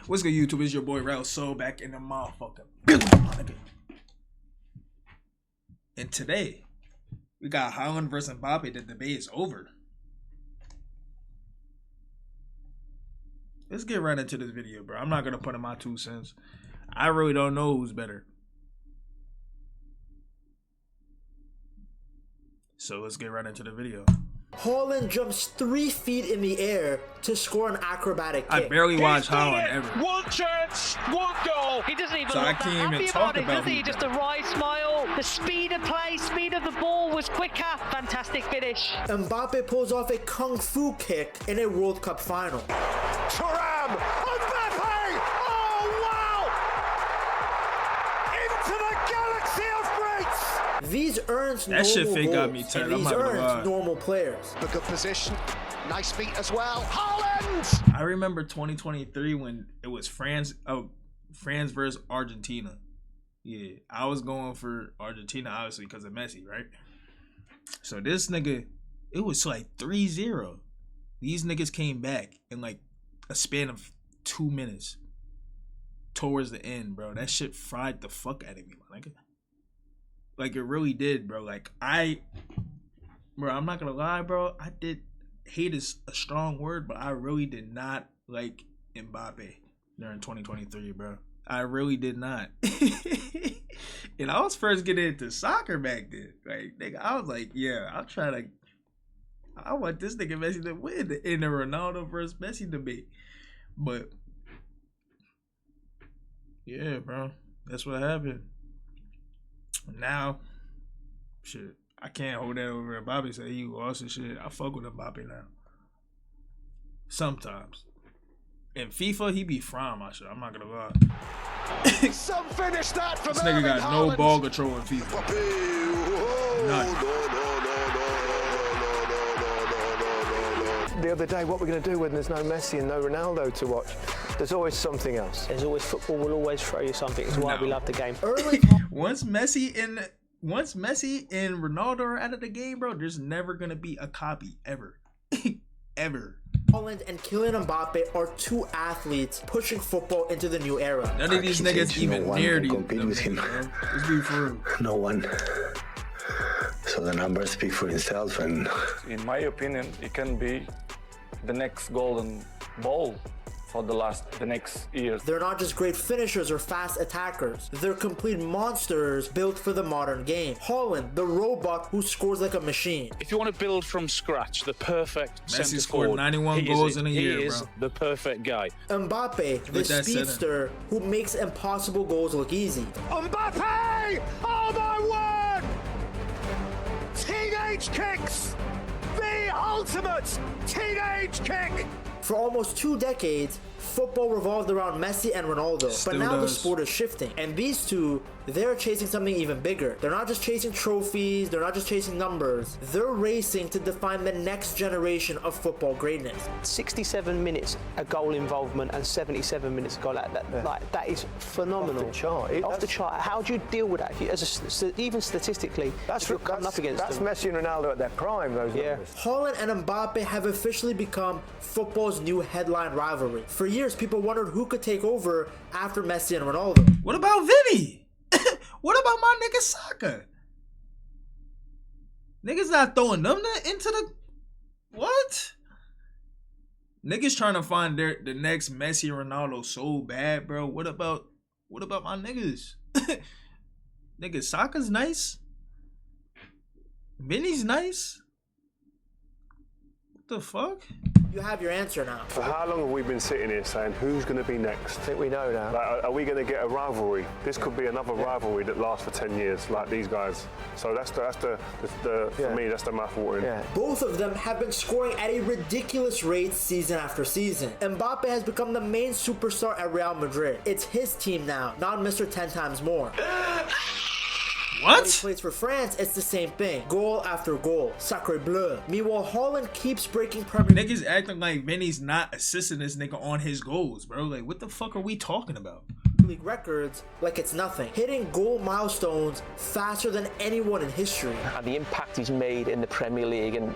What's good, YouTube? It's your boy Rel So back in the motherfucker. And today, we got Haaland versus Mbappe. The debate is over. Let's get right into this video, bro. I'm not going to put in my 2 cents. I really don't know who's better. So let's get right into the video. Haaland jumps 3 feet in the air to score an acrobatic kick. I barely watch Haaland ever. One chance, one goal. He doesn't even So look I that can't even happy talk about it, about does he? who's Just better. a wry smile. The speed of play, speed of the ball was quicker. Fantastic finish. Mbappe pulls off a kung fu kick in a World Cup final. Thuram, Mbappe. Oh wow! Into the galaxy of greats. These earns That shit normal fake got goals, me turned. and I'm these not gonna lie. earns normal players. A good position, nice feet as well. Haaland! I remember 2023 when it was France versus Argentina. Yeah, I was going for Argentina, obviously, because of Messi, right? So this nigga, it was like 3-0. These niggas came back in like a span of 2 minutes towards the end, bro. That shit fried the fuck out of me, my nigga. Like, it really did, bro. Like, bro, I'm not gonna lie, bro. I did, hate is a strong word, but I really did not like Mbappe during 2023, bro. I really did not. And I was first getting into soccer back then. Like, nigga, I was like, yeah, I want this nigga Messi to win in the Ronaldo versus Messi debate. But, yeah, bro, that's what happened. Now, shit, I can't hold that over Mbappe. Say he lost and shit. I fuck with Mbappe now. Sometimes. In FIFA, he be frying my shit. I'm not gonna lie. Some finish that from This nigga got Haaland. no ball control in FIFA. None. The other day, what we're going to do when there's no Messi and no Ronaldo to watch? There's always something else. There's always football will always throw you something. It's why we love the game. Early Once Messi and Ronaldo are out of the game, bro, there's never gonna be a copy ever, ever. Haaland and Kylian Mbappe are 2 athletes pushing football into the new era. None of these niggas even near these. compete with him. Let's be for real. No one. So the numbers speak for itself, and in my opinion, it can be the next golden ball for the next years. They're not just great finishers or fast attackers. They're complete monsters built for the modern game. Haaland, the robot who scores like a machine. If you want to build from scratch the perfect Messi centre scored forward, 91 he goals is in a year, He is bro. the perfect guy. Mbappe, the With that speedster who makes impossible goals look easy. Mbappe! Oh my word! Teenage kicks! The ultimate teenage kick! For almost 2 decades, football revolved around Messi and Ronaldo. Still But now the does. sport is shifting. And these two, they're chasing something even bigger. They're not just chasing trophies, they're not just chasing numbers. They're racing to define the next generation of football greatness. 67 minutes a goal involvement and 77 minutes a goal. That is phenomenal. Off the chart. Off the chart. How do you deal with that? If you, even statistically, if you're coming up against that's them. Messi and Ronaldo at their prime, those numbers. Haaland and Mbappe have officially become football's new headline rivalry. For years, people wondered who could take over after Messi and Ronaldo. What about Vinny? What about my nigga Saka? Niggas not throwing them into the what? Niggas trying to find the next Messi and Ronaldo so bad, bro. What about my niggas? Nigga, Saka's nice. Vinny's nice. What the fuck? You have your answer now. For how long have we been sitting here saying who's going to be next? I think we know now. Like, are we going to get a rivalry? This could be another rivalry that lasts for 10 years, like these guys. So that's the for me, that's the mouth-watering. Yeah. Both of them have been scoring at a ridiculous rate season after season. Mbappe has become the main superstar at Real Madrid. It's his team now, not Mr. 10 times more. When he What? plays for France, it's the same thing. Goal after goal. Sacre bleu. Meanwhile, Haaland keeps breaking Premier Niggas acting like Vinny's not assisting this nigga on his goals, bro. Like, what the fuck are we talking about? League records like it's nothing. Hitting goal milestones faster than anyone in history. And the impact he's made in the Premier League, and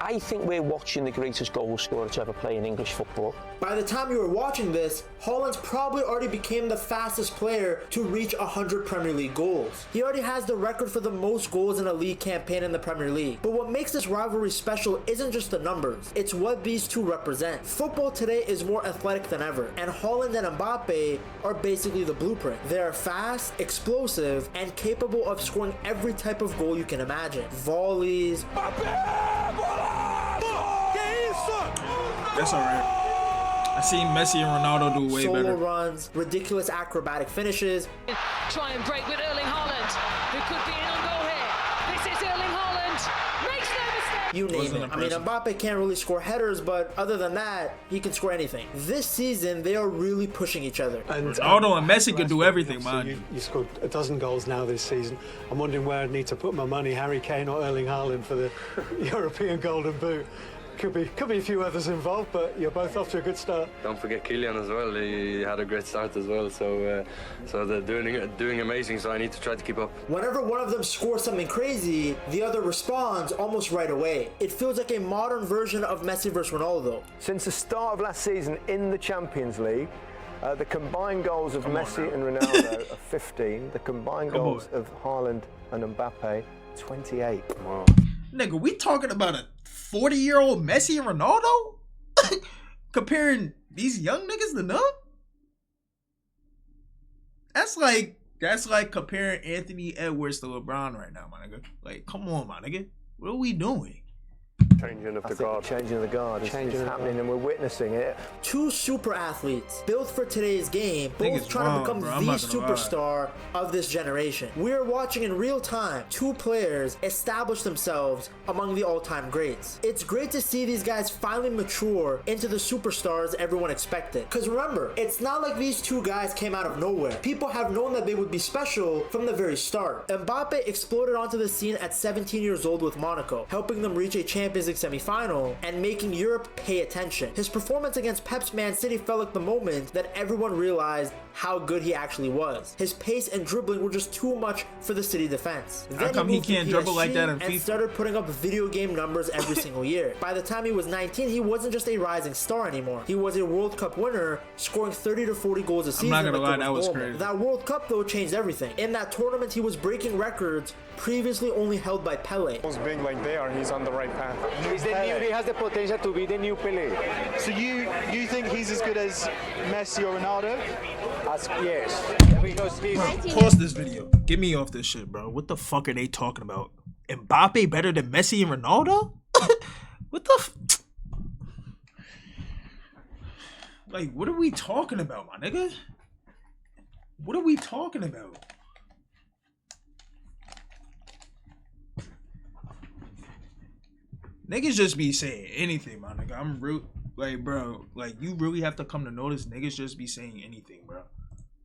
I think we're watching the greatest goal scorer to ever play in English football. By the time you were watching this, Haaland's probably already became the fastest player to reach 100 Premier League goals. He already has the record for the most goals in a league campaign in the Premier League. But what makes this rivalry special isn't just the numbers, it's what these two represent. Football today is more athletic than ever, and Haaland and Mbappe are basically the blueprint. They are fast, explosive, and capable of scoring every type of goal you can imagine. Volleys. That's alright. I seen Messi and Ronaldo do way solo better. runs, ridiculous acrobatic finishes. Try and break with Erling Haaland, who could be in on goal here. This is Erling Haaland. Makes no mistake. You name it. I mean, Mbappe can't really score headers, but other than that, he can score anything. This season, they are really pushing each other. And Ronaldo and Messi could do everything, man. You scored a dozen goals now this season. I'm wondering where I need to put my money, Harry Kane or Erling Haaland for the European Golden Boot. Could be a few others involved, but you're both off to a good start. Don't forget Kylian as well. He had a great start as well. So they're doing amazing. So I need to try to keep up. Whenever one of them scores something crazy, the other responds almost right away. It feels like a modern version of Messi versus Ronaldo. Since the start of last season in the Champions League, the combined goals of Messi and Ronaldo are 15. The combined goals of Haaland and Mbappe, 28. Wow. Nigga, we talking about a 40-year-old Messi and Ronaldo? Comparing these young niggas to them? That's like comparing Anthony Edwards to LeBron right now, my nigga. Like, come on, my nigga. What are we doing? Changing of the guard. Changing of the guard is happening, and we're witnessing it. Two super athletes built for today's game, both trying to become the superstar of this generation. We're watching in real time two players establish themselves among the all-time greats. It's great to see these guys finally mature into the superstars everyone expected. Because remember, it's not like these two guys came out of nowhere. People have known that they would be special from the very start. Mbappe exploded onto the scene at 17 years old with Monaco, helping them reach a Champions League semi-final and making Europe pay attention. His performance against Pep's Man City felt like the moment that everyone realized how good he actually was. His pace and dribbling were just too much for the City defense. How come he can't dribble like that in FIFA? And started putting up video game numbers every single year. By the time he was 19, he wasn't just a rising star anymore. He was a World Cup winner, scoring 30 to 40 goals a season. I'm not gonna lie, that was crazy. That World Cup though changed everything. In that tournament, he was breaking records previously only held by Pele. Being like they are, he's on the right path. He has the potential to be the new Pele. So you think he's as good as Messi or Ronaldo? Yes. Because Pause this video. Get me off this shit, bro. What the fuck are they talking about? Mbappe better than Messi and Ronaldo? What the like, what are we talking about, my nigga? What are we talking about? Niggas just be saying anything, my nigga. I'm real, like, bro. Like, you really have to come to notice niggas just be saying anything, bro.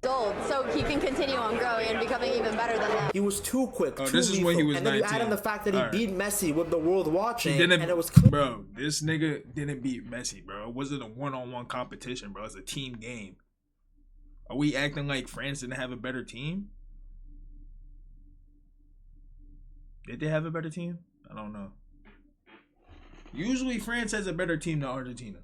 Old, so he can continue on growing and becoming even better than that. He was too quick, too this is when he was and then 19. you add in the fact that he beat Messi with the world watching, and it was clear. Bro, this nigga didn't beat Messi, bro. It wasn't a one-on-one competition, bro. It's a team game. Are we acting like France didn't have a better team? Did they have a better team? I don't know. Usually France has a better team than Argentina.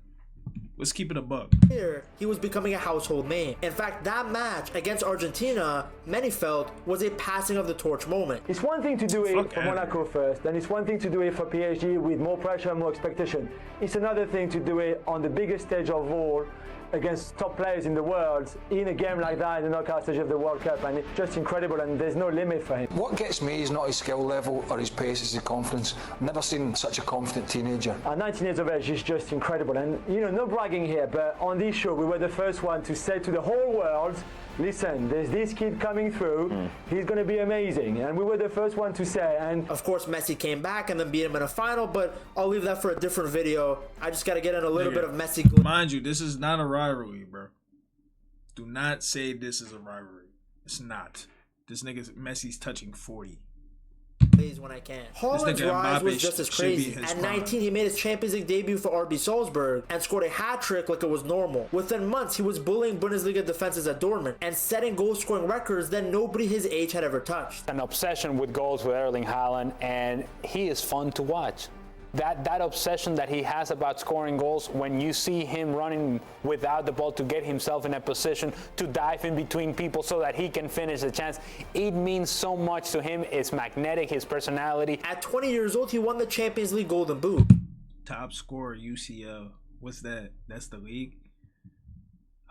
Let's keep it a buck. Here, he was becoming a household name. In fact, that match against Argentina, many felt, was a passing of the torch moment. It's one thing to do it for Monaco first, and it's one thing to do it for PSG with more pressure and more expectation. It's another thing to do it on the biggest stage of all, against top players in the world in a game like that in the knockout stage of the World Cup, and it's just incredible, and there's no limit for him. What gets me is not his skill level or his pace, it's his confidence. I've never seen such a confident teenager. At 19 years of age, he's just incredible, and you know, no bragging here, but on this show we were the first one to say to the whole world, listen, there's this kid coming through, he's going to be amazing, and we were the first one to say. And of course Messi came back and then beat him in a final, but I'll leave that for a different video. I just got to get in a little bit of Messi. Mind you, this is not a rivalry, bro. Do not say this is a rivalry. It's not. This nigga's Messi's touching 40. When I can. Haaland's rise was just as crazy. At 19, he made his Champions League debut for RB Salzburg and scored a hat-trick like it was normal. Within months, he was bullying Bundesliga defenses at Dortmund and setting goal-scoring records that nobody his age had ever touched. An obsession with goals with Erling Haaland, and he is fun to watch. that obsession that he has about scoring goals, when you see him running without the ball to get himself in a position to dive in between people so that he can finish the chance, it means so much to him. It's magnetic, his personality. At 20 years old, he won the Champions League Golden Boot. Top scorer UCL. What's that? That's the league.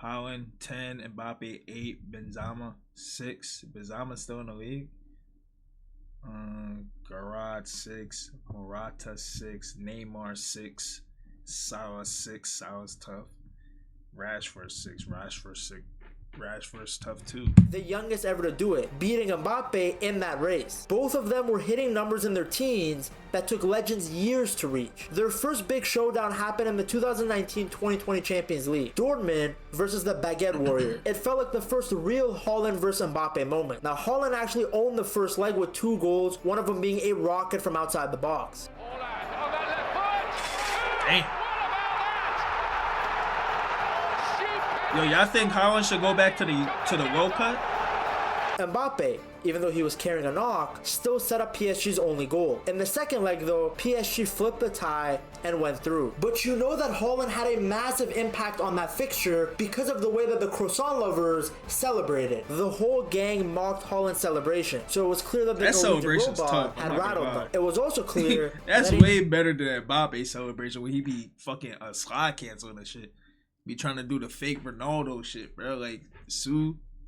Haaland 10, Mbappe 8, Benzema 6. Benzema still in the league. Garad 6, Morata 6, Neymar 6, Salah 6. Salah's tough. Rashford 6. Rashford's tough too. The youngest ever to do it, beating Mbappe in that race. Both of them were hitting numbers in their teens that took legends years to reach. Their first big showdown happened in the 2019-2020 Champions League. Dortmund versus the Baguette Warrior. It felt like the first real Haaland versus Mbappe moment. Now, Haaland actually owned the first leg with 2 goals, one of them being a rocket from outside the box. Damn. Yo, y'all think Haaland should go back to the World Cup? Mbappe, even though he was carrying a knock, still set up PSG's only goal. In the second leg though, PSG flipped the tie and went through. But you know that Haaland had a massive impact on that fixture because of the way that the croissant lovers celebrated. The whole gang mocked Haaland's celebration, so it was clear that the Norwegian robot had rattled them. It was also clear that's that way better than Mbappe's celebration when he be fucking a slide canceling and shit. Be trying to do the fake Ronaldo shit, bro. Like,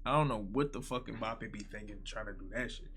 I don't know what the fuck Mbappe be thinking trying to do that shit.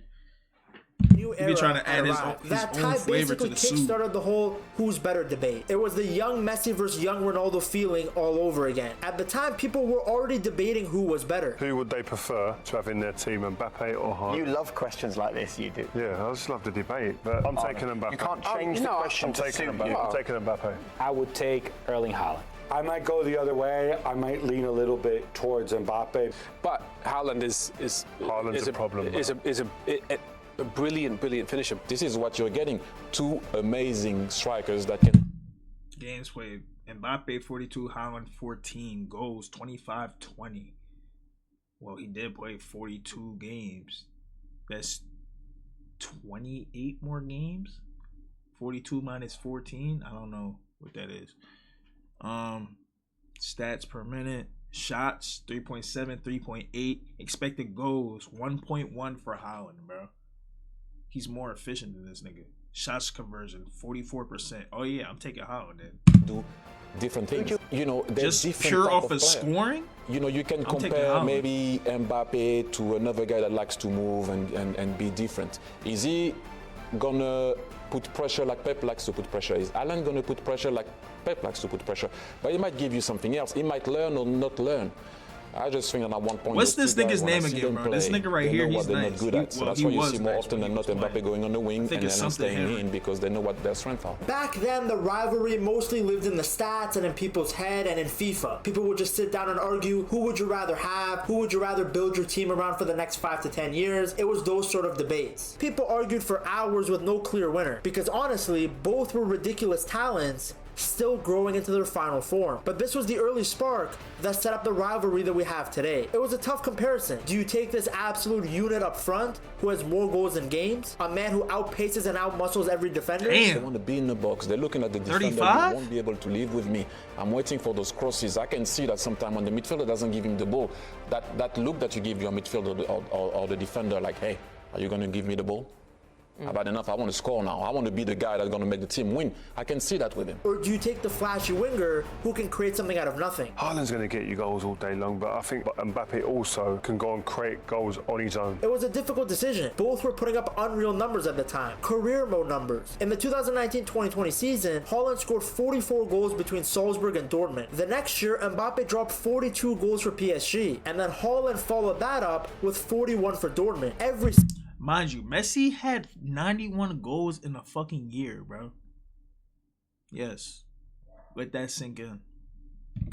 New era be trying to add his that own tie flavor to basically the soup. kickstarted the whole who's better debate. It was the young Messi versus young Ronaldo feeling all over again. At the time, people were already debating who was better. Who would they prefer to have in their team, Mbappe or Haaland? You love questions like this, you do. Yeah, I just love the debate, but I'm taking Mbappe. You can't change the question I'm to taking suit Mbappe. you. I'm taking Mbappe. I would take Erling Haaland. I might go the other way. I might lean a little bit towards Mbappe. But Haaland is a problem. Is a brilliant finisher. This is what you're getting. 2 amazing strikers that can. Games played. Mbappe 42, Haaland 14, goals 25-20. Well, he did play 42 games. That's 28 more games. 42 minus 14. I don't know what that is. Stats per minute, shots 3.7, 3.8, expected goals 1.1 for Haaland, bro. He's more efficient than this nigga. Shots conversion 44%. Oh yeah, I'm taking Haaland then. Do different things. You know, just different pure off of of scoring. You know, you can compare maybe Mbappe to another guy that likes to move and be different. Is he gonna put pressure like Pep likes to put pressure? Is Haaland gonna put pressure like Pep likes to put pressure? But he might give you something else. He might learn or not learn. I just think that at one point. What's this nigga's name again, bro? This nigga right here, he's they're nice. not good at. So that's why you see more often than not Mbappe going on the wing and then staying in because they know what their strengths are. Back then, the rivalry mostly lived in the stats and in people's head and in FIFA. People would just sit down and argue, who would you rather have? Who would you rather build your team around for the next 5 to 10 years? It was those sort of debates. People argued for hours with no clear winner because honestly, both were ridiculous talents still growing into their final form. But this was the early spark that set up the rivalry that we have today. It was a tough comparison. Do you take this absolute unit up front who has more goals in games? A man who outpaces and outmuscles every defender? They want to be in the box. They're looking at the defender. 35? He won't be able to live with me. I'm waiting for those crosses. I can see that sometimes when the midfielder doesn't give him the ball, that look that you give your midfielder or the defender, like, hey, are you going to give me the ball? I've had enough. I want to score now. I want to be the guy that's going to make the team win. I can see that with him. Or do you take the flashy winger who can create something out of nothing? Haaland's going to get you goals all day long, but I think Mbappe also can go and create goals on his own. It was a difficult decision. Both were putting up unreal numbers at the time. Career mode numbers. In the 2019-2020 season, Haaland scored 44 goals between Salzburg and Dortmund. The next year, Mbappe dropped 42 goals for PSG. And then Haaland followed that up with 41 for Dortmund. Mind you, Messi had 91 goals in a fucking year, bro. Yes. Let that sink in.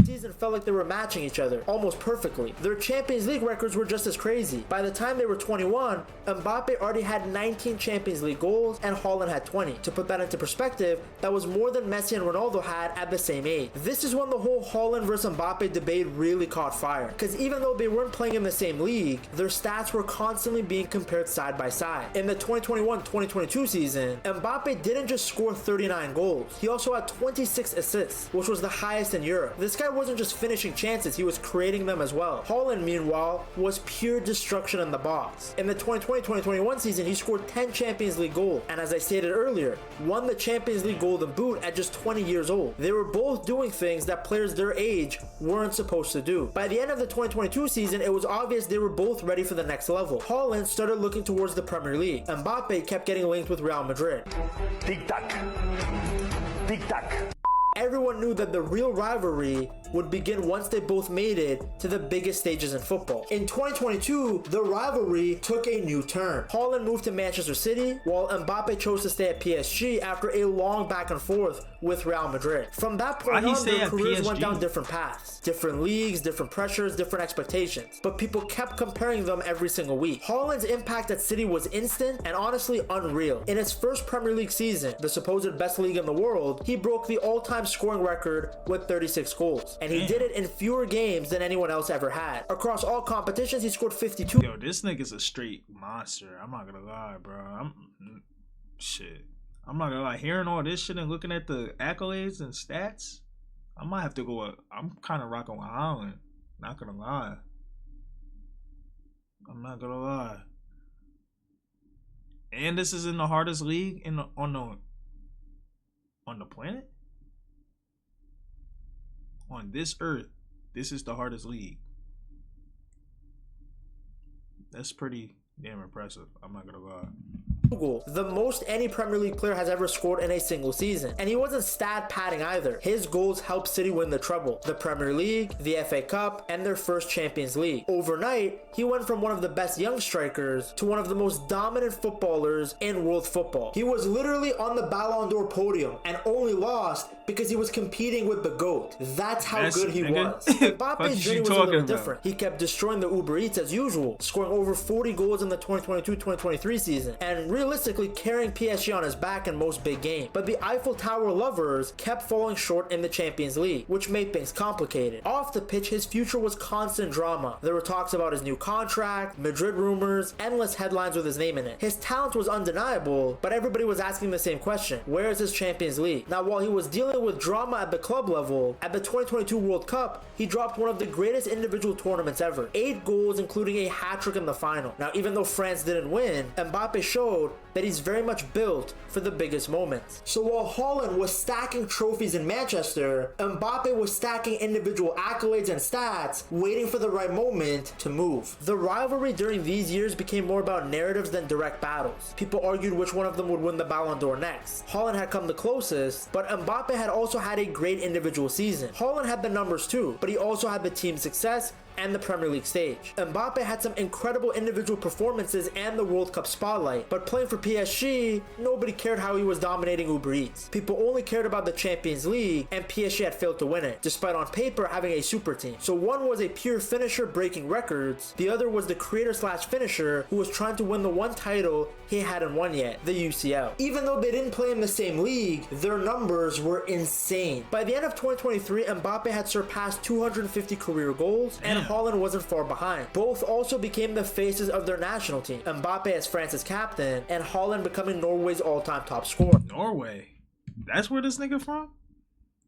season felt like they were matching each other almost perfectly. Their Champions League records were just as crazy. By the time they were 21, Mbappe already had 19 Champions League goals and Haaland had 20. To put that into perspective, that was more than Messi and Ronaldo had at the same age. This is when the whole Haaland versus Mbappe debate really caught fire, because even though they weren't playing in the same league, their stats were constantly being compared side by side. In the 2021-2022 season, Mbappe didn't just score 39 goals, he also had 26 assists, which was the highest in Europe. This guy wasn't just finishing chances, he was creating them as well. Haaland, meanwhile, was pure destruction in the box. In the 2020-2021 season, he scored 10 Champions League goals, and as I stated earlier, won the Champions League Golden Boot at just 20 years old. They were both doing things that players their age weren't supposed to do. By the end of the 2022 season, it was obvious they were both ready for the next level. Haaland started looking towards the Premier League. Mbappe kept getting linked with Real Madrid. Tic-tac. Tic-tac. Everyone knew that the real rivalry would begin once they both made it to the biggest stages in football. In 2022, the rivalry took a new turn. Haaland moved to Manchester City, while Mbappe chose to stay at PSG after a long back and forth with Real Madrid. From that point on, their careers went down different paths. Different leagues, different pressures, different expectations. But people kept comparing them every single week. Haaland's impact at City was instant and honestly unreal. In his first Premier League season, the supposed best league in the world, he broke the all-time scoring record with 36 goals. And he did it in fewer games than anyone else ever had. Across all competitions, he scored 52. Yo, this nigga's a straight monster. I'm not gonna lie, bro. I'm not gonna lie. Hearing all this shit and looking at the accolades and stats, I might have to go up. I'm kind of rocking with Haaland. Not gonna lie. I'm not gonna lie. And this is in the hardest league on the planet. On this earth, this is the hardest league. That's pretty damn impressive. I'm not gonna lie. The most any Premier League player has ever scored in a single season. And he wasn't stat padding either. His goals helped City win the treble, the Premier League, the FA Cup, and their first Champions League. Overnight, he went from one of the best young strikers to one of the most dominant footballers in world football. He was literally on the Ballon d'Or podium and only lost because he was competing with the GOAT. That's how good he was. Mbappe's journey was a little different. He kept destroying the Uber Eats as usual, scoring over 40 goals in the 2022-2023 season, and realistically carrying PSG on his back in most big games. But the Eiffel Tower lovers kept falling short in the Champions League, which made things complicated. Off the pitch, his future was constant drama. There were talks about his new contract, Madrid rumors, endless headlines with his name in it. His talent was undeniable, but everybody was asking the same question: where is his Champions League? Now, while he was dealing with drama at the club level, at the 2022 World Cup, he dropped one of the greatest individual tournaments ever. 8 goals, including a hat-trick in the final. Now, even though France didn't win, Mbappe showed that he's very much built for the biggest moments. So while Haaland was stacking trophies in Manchester, Mbappe was stacking individual accolades and stats, waiting for the right moment to move. The rivalry during these years became more about narratives than direct battles. People argued which one of them would win the Ballon d'Or next. Haaland had come the closest, but Mbappe had also had a great individual season. Haaland had the numbers too, but he also had the team success and the Premier League stage. Mbappe had some incredible individual performances and the World Cup spotlight, but playing for PSG, nobody cared how he was dominating Uber Eats. People only cared about the Champions League, and PSG had failed to win it, despite on paper having a super team. So one was a pure finisher breaking records, the other was the creator/finisher who was trying to win the one title he hadn't won yet, the UCL. Even though they didn't play in the same league, their numbers were insane. By the end of 2023, Mbappe had surpassed 250 career goals, and Haaland wasn't far behind. Both also became the faces of their national team. Mbappe as France's captain, and Haaland becoming Norway's all-time top scorer. Norway? That's where this nigga from?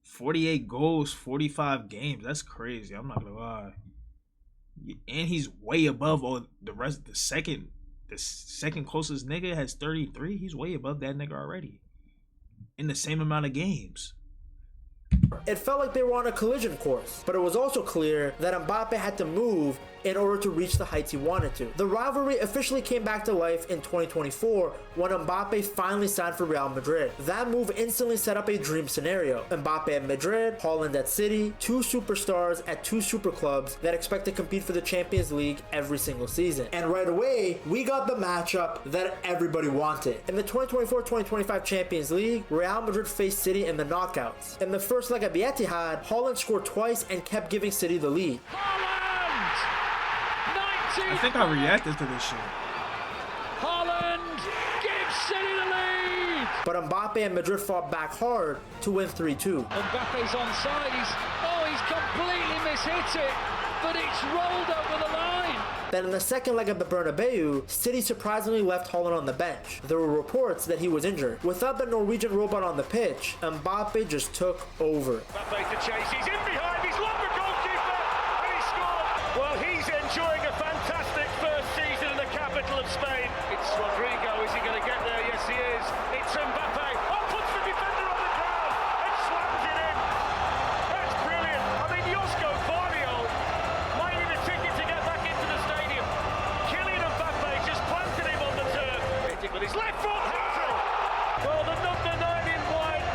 48 goals, 45 games. That's crazy. I'm not gonna lie. And he's way above all the rest. The second closest nigga has 33. He's way above that nigga already. In the same amount of games. It felt like they were on a collision course, but it was also clear that Mbappe had to move in order to reach the heights he wanted to. The rivalry officially came back to life in 2024 when Mbappe finally signed for Real Madrid. That move instantly set up a dream scenario. Mbappe at Madrid, Haaland at City, 2 superstars at 2 super clubs that expect to compete for the Champions League every single season. And right away, we got the matchup that everybody wanted. In the 2024-2025 Champions League, Real Madrid faced City in the knockouts. In the first first leg at the Etihad, Haaland scored twice and kept giving City the lead. I think I reacted to this shit. Haaland gives City the lead. But Mbappe and Madrid fought back hard to win 3-2. Mbappe's onside. He's completely mishit it, but it's rolled over the line. Then in the second leg of the Bernabeu, City surprisingly left Haaland on the bench. There were reports that he was injured. Without the Norwegian robot on the pitch, Mbappe just took over. Mbappe to chase, he's in behind, he's won the goalkeeper, and he scored. Well, he's enjoying a fantastic first season in the capital of Spain. It's Rodrigo, is he going to get there? Yes, he is. It's Mbappe. Oh, puts the defender on the ground and slams it in. That's brilliant. I mean, Josko Barrio might need a ticket to get back into the stadium. Kylian Mbappe just planted him on the turf. Hitting with his left foot, hat-trick. Well, the number 9 in white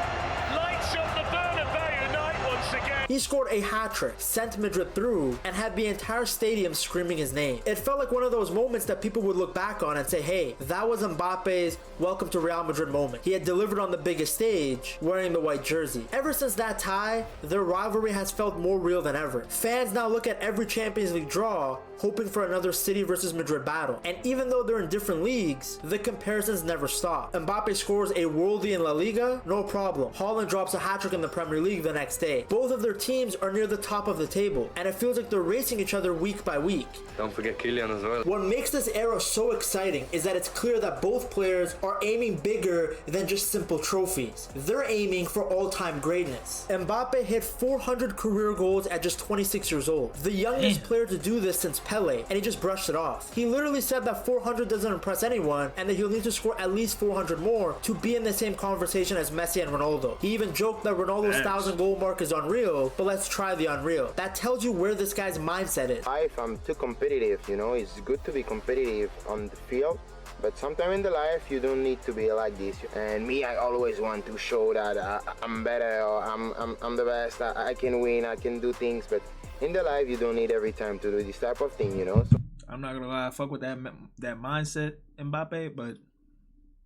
lights up the Bernabeu night once again. He scored a hat-trick, sent Madrid through, and had the entire stadium screaming his name. It felt like one of those moments that people would look back on and say, hey, that was Mbappe's welcome to Real Madrid moment. He had delivered on the biggest stage, wearing the white jersey. Ever since that tie, their rivalry has felt more real than ever. Fans now look at every Champions League draw, hoping for another City versus Madrid battle. And even though they're in different leagues, the comparisons never stop. Mbappe scores a worldie in La Liga, no problem. Haaland drops a hat-trick in the Premier League the next day. Both of their teams are near the top of the table, and it feels like they're racing each other week by week. Don't forget Kylian as well. What makes this era so exciting is that it's clear that both players are aiming bigger than just simple trophies. They're aiming for all-time greatness. Mbappe hit 400 career goals at just 26 years old. The youngest player to do this since Pele, and he just brushed it off. He literally said that 400 doesn't impress anyone, and that he'll need to score at least 400 more to be in the same conversation as Messi and Ronaldo. He even joked that Ronaldo's 1,000 goal mark is unreal, but let's try the unreal. That tells you where this guy's mindset is. If I'm too competitive, it's good to be competitive on the field, but sometimes in the life you don't need to be like this. And me, I always want to show that I'm better, or I'm the best, I can win, I can do things, but in the life you don't need every time to do this type of thing, So I'm not gonna lie, I fuck with that mindset, Mbappe, but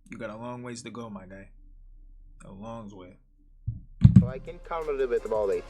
you got a long ways to go, my guy. A long way. So I can calm a little bit about it.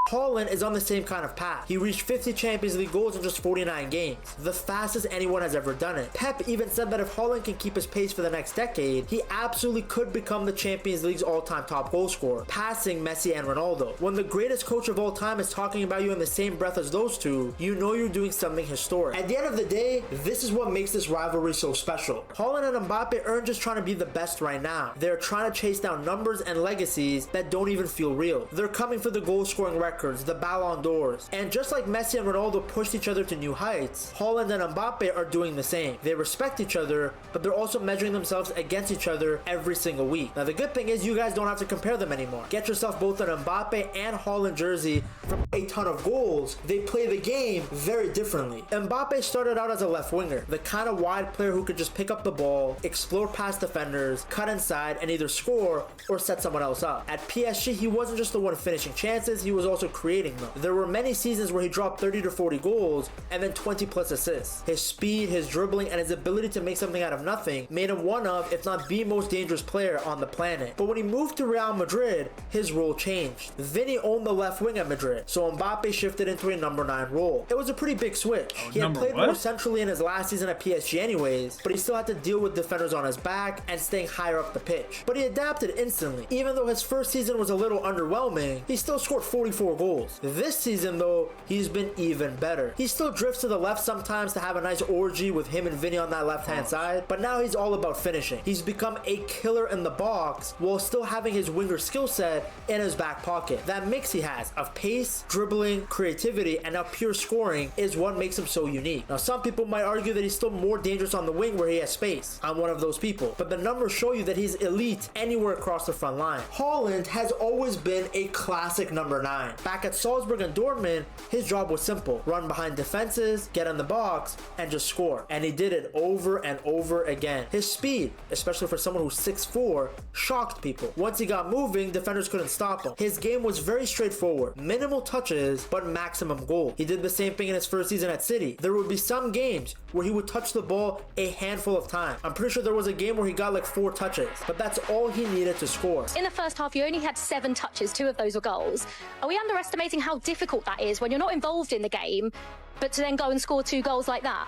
Haaland is on the same kind of path. He reached 50 Champions League goals in just 49 games, the fastest anyone has ever done it. Pep even said that if Haaland can keep his pace for the next decade, he absolutely could become the Champions League's all-time top goal scorer, passing Messi and Ronaldo. When the greatest coach of all time is talking about you in the same breath as those two, you know you're doing something historic. At the end of the day, this is what makes this rivalry so special. Haaland and Mbappe aren't just trying to be the best right now. They're trying to chase down numbers and legacies that don't even feel real. They're coming for the goal-scoring record, the Ballon d'Ors. And just like Messi and Ronaldo pushed each other to new heights, Haaland and Mbappe are doing the same. They respect each other, but they're also measuring themselves against each other every single week. Now the good thing is you guys don't have to compare them anymore. Get yourself both an Mbappe and Haaland jersey from a ton of goals. They play the game very differently. Mbappe started out as a left winger, the kind of wide player who could just pick up the ball, explode past defenders, cut inside, and either score or set someone else up. At PSG, he wasn't just the one finishing chances, he was also creating them. There were many seasons where he dropped 30 to 40 goals and then 20 plus assists. His speed, his dribbling, and his ability to make something out of nothing made him one of, if not the most dangerous player on the planet. But when he moved to Real Madrid, his role changed. Vinny owned the left wing at Madrid, so Mbappe shifted into a number 9 role. It was a pretty big switch. He had played more centrally in his last season at PSG anyways, but he still had to deal with defenders on his back and staying higher up the pitch. But he adapted instantly. Even though his first season was a little underwhelming, he still scored 44 goals. This season though, he's been even better. He still drifts to the left sometimes to have a nice orgy with him and Vinny on that left-hand side, but now he's all about finishing. He's become a killer in the box while still having his winger skill set in his back pocket. That mix he has of pace, dribbling, creativity, and now pure scoring is what makes him so unique. Now some people might argue that he's still more dangerous on the wing where he has space. I'm one of those people, but the numbers show you that he's elite anywhere across the front line. Haaland has always been a classic number 9. Back at Salzburg and Dortmund, his job was simple. Run behind defenses, get in the box, and just score. And he did it over and over again. His speed, especially for someone who's 6'4", shocked people. Once he got moving, defenders couldn't stop him. His game was very straightforward. Minimal minimal touches, but maximum goals. He did the same thing in his first season at City. There would be some games where he would touch the ball a handful of times. I'm pretty sure there was a game where he got like 4 touches, but that's all he needed to score. In the first half, you only had 7 touches, 2 of those were goals. Are we underestimating how difficult that is when you're not involved in the game, but to then go and score 2 goals like that?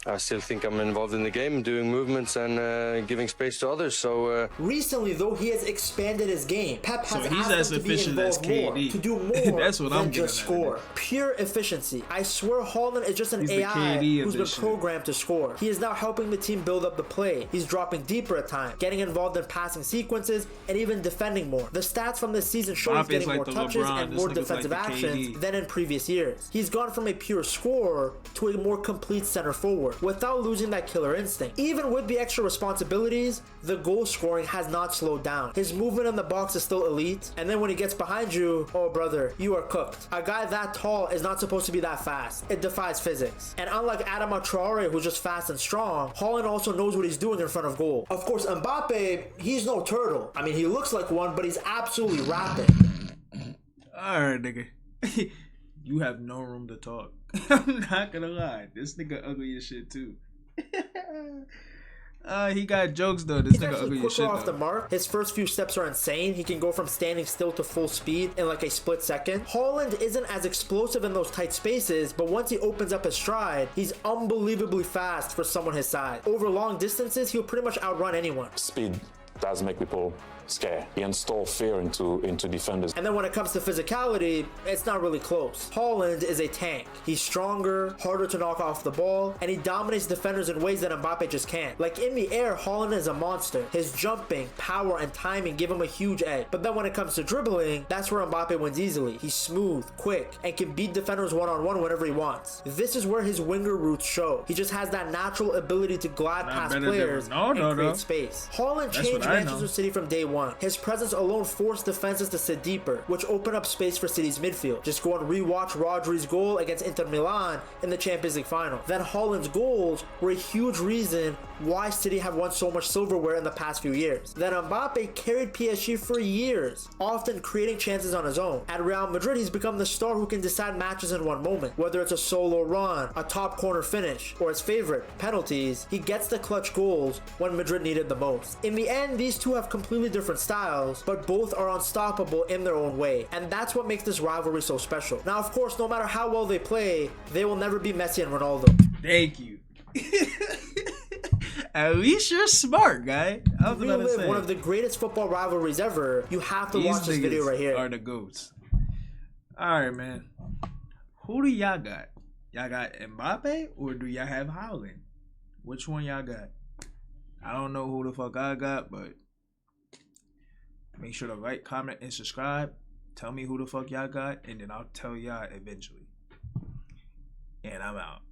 I still think I'm involved in the game, doing movements and giving space to others. So recently, though, he has expanded his game. Pep has asked him to be involved more, to do more That's what than just score. Pure efficiency. I swear Haaland is just an AI who's been programmed to score. He is now helping the team build up the play. He's dropping deeper at times, getting involved in passing sequences, and even defending more. The stats from this season show he's getting more touches and more defensive actions than in previous years. He's gone from a pure scorer to a more complete center forward, without losing that killer instinct. Even with the extra responsibilities, the goal scoring has not slowed down. His movement in the box is still elite, and then when he gets behind you, oh brother, you are cooked. A guy that tall is not supposed to be that fast. It defies physics. And unlike Adama Traore, who's just fast and strong, Haaland also knows what he's doing in front of goal. Of course, Mbappe, he's no turtle. I mean, he looks like one, but he's absolutely rapid. Alright, nigga. You have no room to talk. I'm not gonna lie. This nigga ugly as shit too. He got jokes though. This nigga ugly as shit off the mark. His first few steps are insane. He can go from standing still to full speed in like a split second. Haaland isn't as explosive in those tight spaces, but once he opens up his stride, he's unbelievably fast for someone his size. Over long distances, he'll pretty much outrun anyone. Speed does make people scared. He instills fear into defenders. And then when it comes to physicality, it's not really close. Haaland is a tank. He's stronger, harder to knock off the ball, and he dominates defenders in ways that Mbappe just can't. Like in the air, Haaland is a monster. His jumping, power, and timing give him a huge edge. But then when it comes to dribbling, that's where Mbappe wins easily. He's smooth, quick, and can beat defenders one-on-one whenever he wants. This is where his winger roots show. He just has that natural ability to glide past players and create space. Haaland changed Manchester City from day one. His presence alone forced defenses to sit deeper, which opened up space for City's midfield. Just go and rewatch Rodri's goal against Inter Milan in the Champions League final. Then Haaland's goals were a huge reason why City have won so much silverware in the past few years. Then Mbappe carried PSG for years, often creating chances on his own. At Real Madrid, he's become the star who can decide matches in one moment. Whether it's a solo run, a top corner finish, or his favorite, penalties, he gets the clutch goals when Madrid needed the most. In the end, these two have completely different styles, but both are unstoppable in their own way, and that's what makes this rivalry so special. Now, of course, no matter how well they play, they will never be Messi and Ronaldo. Thank you. At least you're smart, guy. To relive one of the greatest football rivalries ever, you have to watch this video right here. Are the goats. Alright, man. Who do y'all got? Y'all got Mbappe or do y'all have Haaland? Which one y'all got? I don't know who the fuck I got, but make sure to like, comment, and subscribe. Tell me who the fuck y'all got, and then I'll tell y'all eventually. And I'm out.